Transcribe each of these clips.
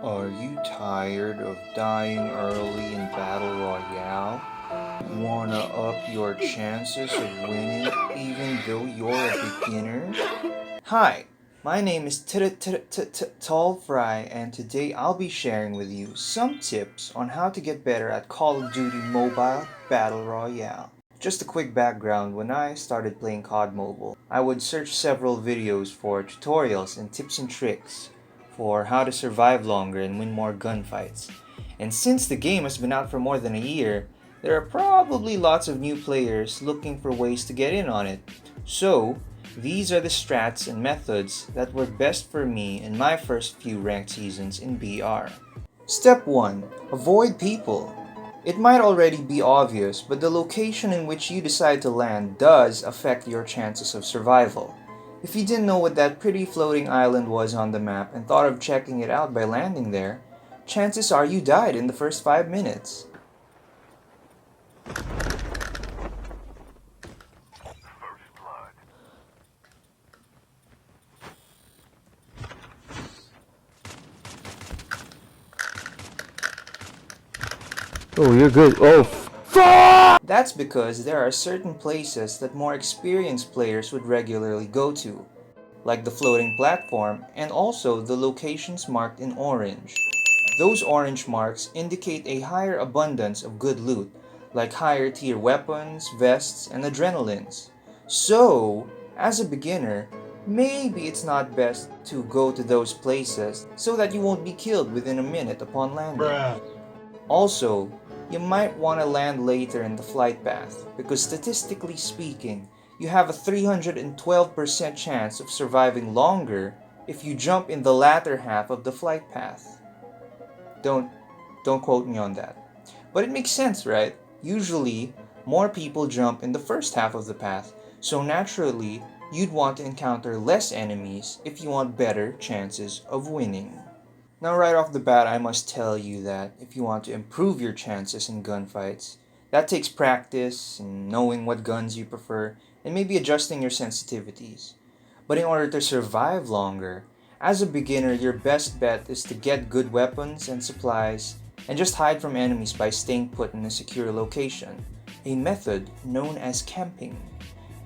Are you tired of dying early in Battle Royale? Wanna up your chances of winning even though you're a beginner? Hi, my name is Tall Fry, and today I'll be sharing with you some tips on how to get better at Call of Duty Mobile Battle Royale. Just a quick background, when I started playing COD Mobile, I would search several videos for tutorials and tips and tricks for how to survive longer and win more gunfights. And since the game has been out for more than a year, there are probably lots of new players looking for ways to get in on it. So, these are the strats and methods that work best for me in my first few ranked seasons in BR. Step 1. Avoid people. It might already be obvious, but the location in which you decide to land does affect your chances of survival. If you didn't know what that pretty floating island was on the map and thought of checking it out by landing there, chances are you died in the first 5 minutes. Oh, you're good. That's because there are certain places that more experienced players would regularly go to, like the floating platform and also the locations marked in orange. Those orange marks indicate a higher abundance of good loot, like higher tier weapons, vests, and adrenalines. So, as a beginner, maybe it's not best to go to those places so that you won't be killed within a minute upon landing. Also, you might want to land later in the flight path because statistically speaking, you have a 312% chance of surviving longer if you jump in the latter half of the flight path. Don't don't quote me on that. But it makes sense, right? Usually, more people jump in the first half of the path, so naturally, you'd want to encounter less enemies if you want better chances of winning. Now, right off the bat, I must tell you that if you want to improve your chances in gunfights, that takes practice and knowing what guns you prefer and maybe adjusting your sensitivities. But in order to survive longer, as a beginner, your best bet is to get good weapons and supplies and just hide from enemies by staying put in a secure location, a method known as camping.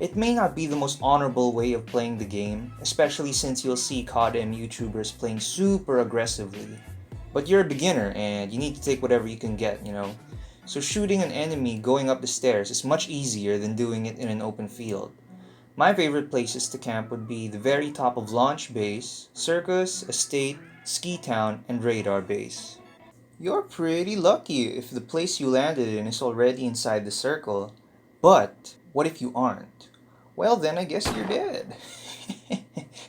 It may not be the most honorable way of playing the game, especially since you'll see codm YouTubers playing super aggressively. But you're a beginner and you need to take whatever you can get, you know? So shooting an enemy going up the stairs is much easier than doing it in an open field. My favorite places to camp would be the very top of Launch Base, Circus, Estate, Ski Town, and Radar Base. You're pretty lucky if the place you landed in is already inside the circle. But what if you aren't? Well, then I guess you're dead.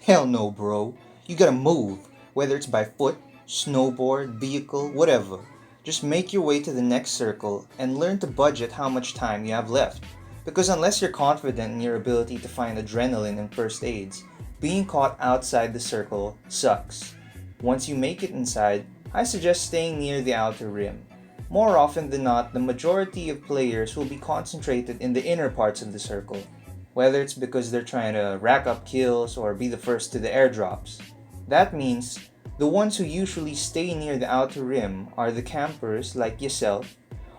Hell no, bro. You gotta move, whether it's by foot, snowboard, vehicle, whatever. Just make your way to the next circle and learn to budget how much time you have left. Because unless you're confident in your ability to find adrenaline and first aids, being caught outside the circle sucks. Once you make it inside, I suggest staying near the outer rim. More often than not, the majority of players will be concentrated in the inner parts of the circle, whether it's because they're trying to rack up kills or be the first to the airdrops. That means the ones who usually stay near the outer rim are the campers like yourself,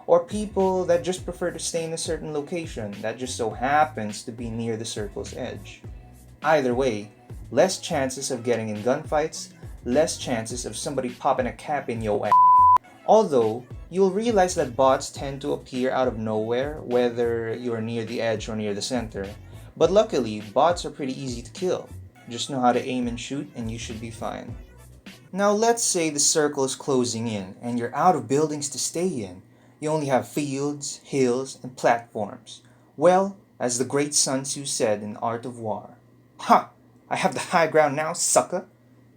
or people that just prefer to stay in a certain location that just so happens to be near the circle's edge. Either way, less chances of getting in gunfights, less chances of somebody popping a cap in your ass. Although, you'll realize that bots tend to appear out of nowhere, whether you're near the edge or near the center. But luckily, bots are pretty easy to kill. Just know how to aim and shoot, and you should be fine. Now, let's say the circle is closing in, and you're out of buildings to stay in. You only have fields, hills, and platforms. Well, as the great Sun Tzu said in Art of War, "Ha! I have the high ground now, sucker!"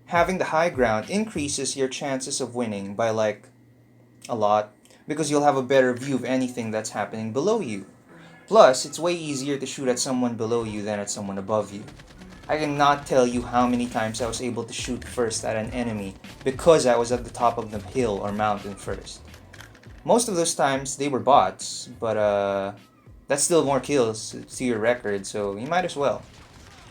Having the high ground increases your chances of winning by like a lot, because you'll have a better view of anything that's happening below you. Plus, it's way easier to shoot at someone below you than at someone above you. I cannot tell you how many times I was able to shoot first at an enemy because I was at the top of the hill or mountain first. Most of those times they were bots, but that's still more kills to your record, so you might as well.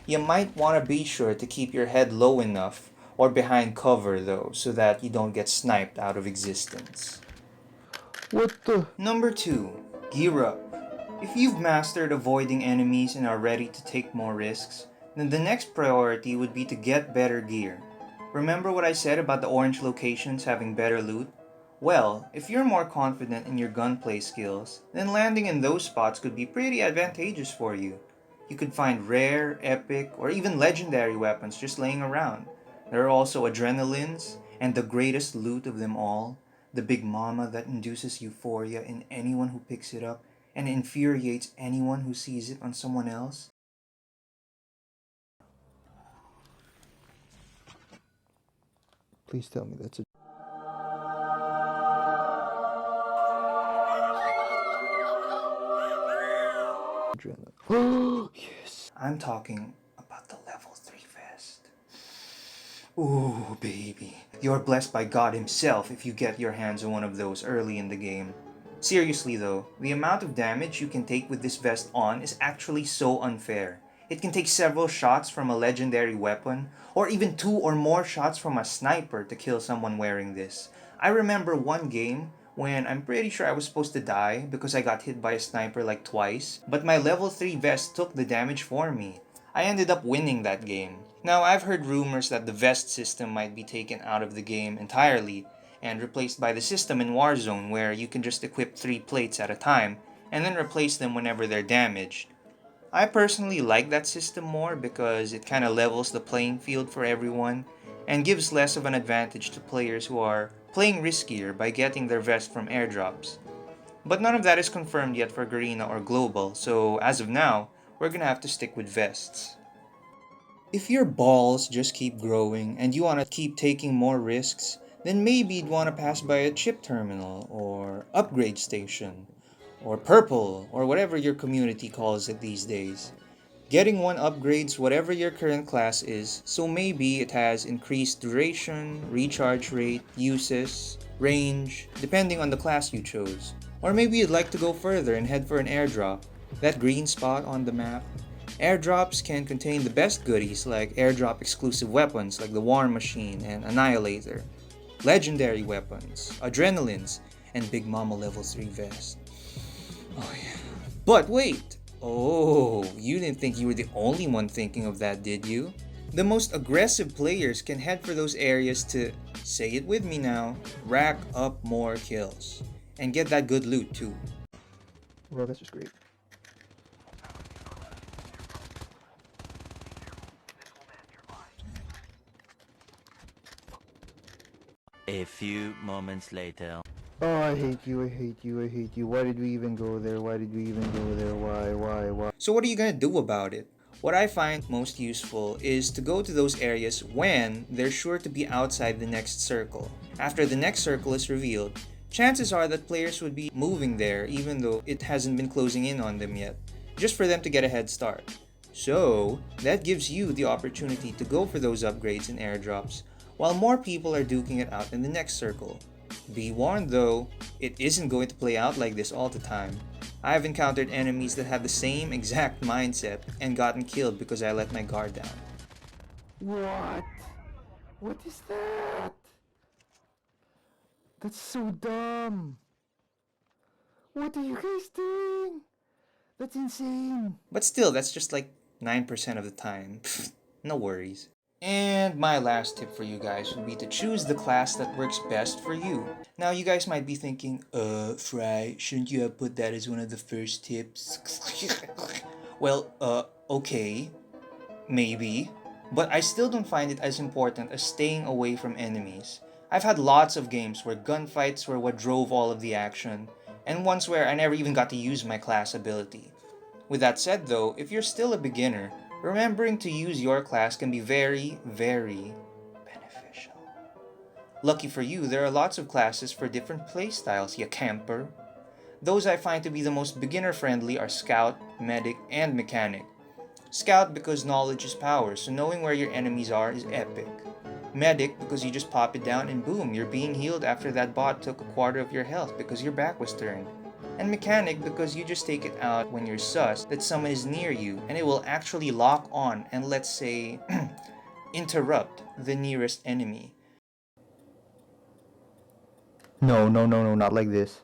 You might want to be sure to keep your head low enough or behind cover though, so that you don't get sniped out of existence. What the? Number 2. Gear up. If you've mastered avoiding enemies and are ready to take more risks, then the next priority would be to get better gear. Remember what I said about the orange locations having better loot? Well, if you're more confident in your gunplay skills, then landing in those spots could be pretty advantageous for you. You could find rare, epic, or even legendary weapons just laying around. There are also adrenalines, and the greatest loot of them all, the big mama that induces euphoria in anyone who picks it up and infuriates anyone who sees it on someone else. Please tell me that's a adrenaline. Yes. I'm talking about the level 3 vest. Ooh, baby. You're blessed by God Himself if you get your hands on one of those early in the game. Seriously though, the amount of damage you can take with this vest on is actually so unfair. It can take several shots from a legendary weapon, or even 2 or more shots from a sniper to kill someone wearing this. I remember one game when I'm pretty sure I was supposed to die because I got hit by a sniper like twice, but my level 3 vest took the damage for me. I ended up winning that game. Now, I've heard rumors that the vest system might be taken out of the game entirely and replaced by the system in Warzone where you can just equip 3 plates at a time and then replace them whenever they're damaged. I personally like that system more because it kind of levels the playing field for everyone and gives less of an advantage to players who are playing riskier by getting their vest from airdrops. But none of that is confirmed yet for Garena or Global, so as of now, we're gonna have to stick with vests. If your balls just keep growing and you want to keep taking more risks, then maybe you'd want to pass by a chip terminal or upgrade station or purple or whatever your community calls it these days. Getting one upgrades whatever your current class is, so maybe it has increased duration, recharge rate, uses, range, depending on the class you chose. Or maybe you'd like to go further and head for an airdrop, that green spot on the map. Airdrops can contain the best goodies like airdrop exclusive weapons like the War Machine and Annihilator, legendary weapons, adrenalines, and Big Mama level 3 vest. Oh yeah. But wait! Oh, you didn't think you were the only one thinking of that, did you? The most aggressive players can head for those areas to, say it with me now, rack up more kills. And get that good loot too. Well, that's just great. A few moments later. Oh, I hate you, I hate you, I hate you. Why did we even go there? Why did we even go there? Why? So what are you gonna do about it? What I find most useful is to go to those areas when they're sure to be outside the next circle. After the next circle is revealed, chances are that players would be moving there even though it hasn't been closing in on them yet, just for them to get a head start. So, that gives you the opportunity to go for those upgrades and airdrops while more people are duking it out in the next circle. Be warned though, it isn't going to play out like this all the time. I have encountered enemies that have the same exact mindset and gotten killed because I let my guard down. What? What is that? That's so dumb. What are you guys doing? That's insane. But still, that's just like 9% of the time. No worries. And my last tip for you guys would be to choose the class that works best for you. Now, you guys might be thinking, Fry, shouldn't you have put that as one of the first tips? Well, okay, maybe. But I still don't find it as important as staying away from enemies. I've had lots of games where gunfights were what drove all of the action, and ones where I never even got to use my class ability. With that said though, if you're still a beginner, remembering to use your class can be very, very beneficial. Lucky for you, there are lots of classes for different playstyles, you camper. Those I find to be the most beginner friendly are Scout, Medic, and Mechanic. Scout because knowledge is power, so knowing where your enemies are is epic. Medic because you just pop it down and boom, you're being healed after that bot took a quarter of your health because your back was turned. And Mechanic because you just take it out when you're sus that someone is near you and it will actually lock on and let's say interrupt the nearest enemy. No, no, no, no, not like this.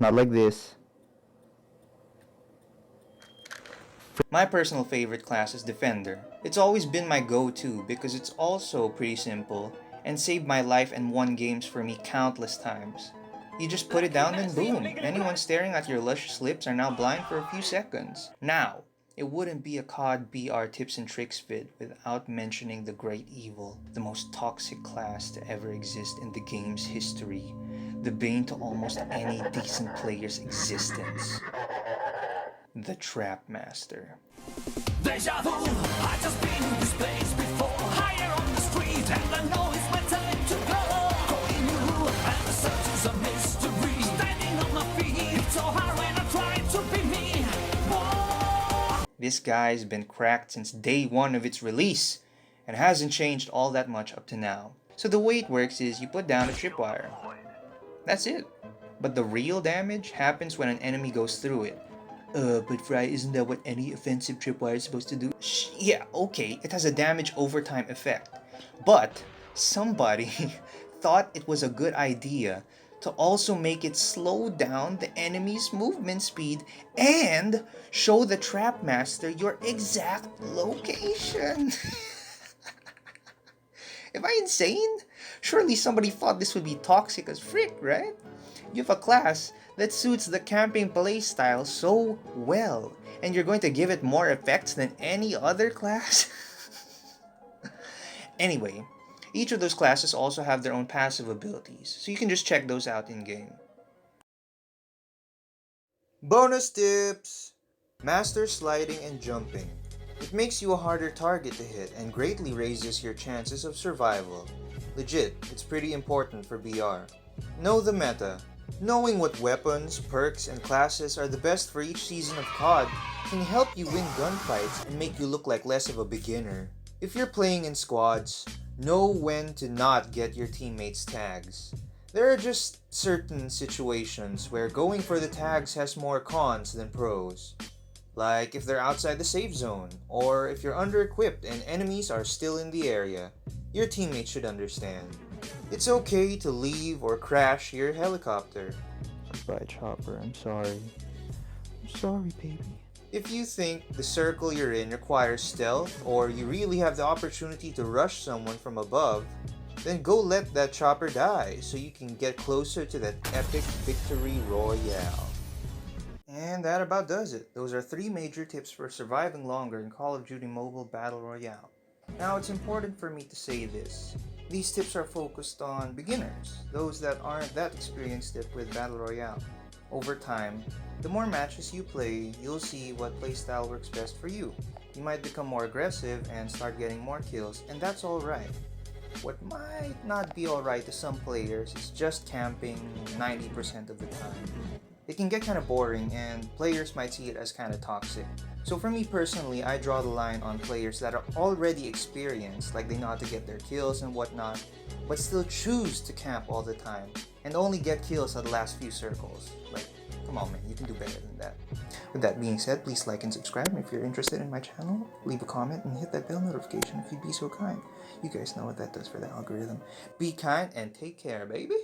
Not like this. My personal favorite class is Defender. It's always been my go-to because it's also pretty simple and saved my life and won games for me countless times. You just put it down and boom, anyone staring at your luscious lips are now blind for a few seconds. Now, it wouldn't be a COD BR tips and tricks vid without mentioning the great evil, the most toxic class to ever exist in the game's history, the bane to almost any decent player's existence. The Trap Master. Deja vu, I just been in this place before. Higher on the street, and I know it's my time to go. Going new, and the search is a mystery. Standing on my feet, it's so hard when I try to be me. Whoa. This guy's been cracked since day one of its release, and hasn't changed all that much up to now. So the way it works is you put down a tripwire. That's it. But the real damage happens when an enemy goes through it. But Fry, isn't that what any offensive tripwire is supposed to do? Yeah, okay, it has a damage overtime effect. But somebody thought it was a good idea to also make it slow down the enemy's movement speed and show the Trap Master your exact location. Am I insane? Surely somebody thought this would be toxic as frick, right? You have a class that suits the camping playstyle so well, and you're going to give it more effects than any other class? Anyway, each of those classes also have their own passive abilities, so you can just check those out in-game. Bonus tips! Master sliding and jumping. It makes you a harder target to hit and greatly raises your chances of survival. Legit, it's pretty important for BR. Know the meta. Knowing what weapons, perks, and classes are the best for each season of COD can help you win gunfights and make you look like less of a beginner. If you're playing in squads, know when to not get your teammates' tags. There are just certain situations where going for the tags has more cons than pros. Like if they're outside the safe zone, or if you're under-equipped and enemies are still in the area. Your teammates should understand. It's okay to leave or crash your helicopter. Goodbye, Chopper. I'm sorry. I'm sorry, baby. If you think the circle you're in requires stealth, or you really have the opportunity to rush someone from above, then go let that chopper die so you can get closer to that epic victory royale. And that about does it. Those are 3 major tips for surviving longer in Call of Duty Mobile Battle Royale. Now it's important for me to say this. These tips are focused on beginners, those that aren't that experienced with Battle Royale. Over time, the more matches you play, you'll see what playstyle works best for you. You might become more aggressive and start getting more kills, and that's alright. What might not be alright to some players is just camping 90% of the time. It can get kind of boring and players might see it as kind of toxic. So for me personally, I draw the line on players that are already experienced, like they know how to get their kills and whatnot, but still choose to camp all the time and only get kills at the last few circles. Like, come on man, you can do better than that. With that being said, please like and subscribe if you're interested in my channel, leave a comment and hit that bell notification if you'd be so kind. You guys know what that does for the algorithm. Be kind and take care, baby!